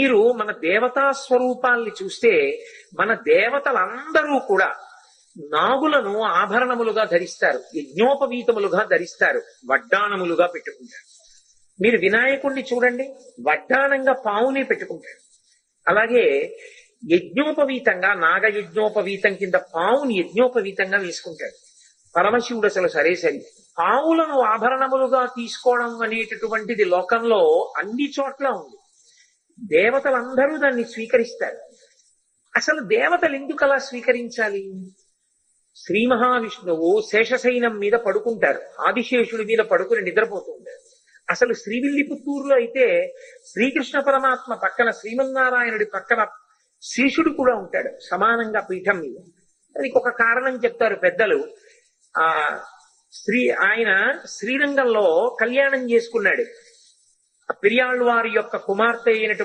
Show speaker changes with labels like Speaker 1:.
Speaker 1: మీరు మన దేవతా స్వరూపాల్ని చూస్తే మన దేవతలందరూ కూడా నాగులను ఆభరణములుగా ధరిస్తారు, యజ్ఞోపవీతములుగా ధరిస్తారు, వడ్డాణములుగా పెట్టుకుంటారు. మీరు వినాయకుణ్ణి చూడండి, వడ్డాణంగా పావుని పెట్టుకుంటాడు. అలాగే యజ్ఞోపవీతంగా నాగయజ్ఞోపవీతం కింద పావుని యజ్ఞోపవీతంగా వేసుకుంటాడు. పరమశివుడు అసలు సరే సరి పావులను ఆభరణములుగా తీసుకోవడం అనేటటువంటిది లోకంలో అన్ని చోట్ల ఉంది. దేవతలందరూ దాన్ని స్వీకరిస్తారు. అసలు దేవతలు ఎందుకు అలా స్వీకరించాలి? శ్రీ మహావిష్ణువు శేషశైనం మీద పడుకుంటారు, ఆదిశేషుడి మీద పడుకుని నిద్రపోతూ ఉంటారు. అసలు శ్రీవిల్లిపుత్తూరులో అయితే శ్రీకృష్ణ పరమాత్మ పక్కన, శ్రీమన్నారాయణుడి పక్కన శేషుడు కూడా ఉంటాడు సమానంగా పీఠం మీద. దానికి ఒక కారణం చెప్తారు పెద్దలు. ఆయన శ్రీరంగంలో కళ్యాణం చేసుకున్నాడు. పెరియాళ్ళవారి యొక్క కుమార్తె అయినటువంటి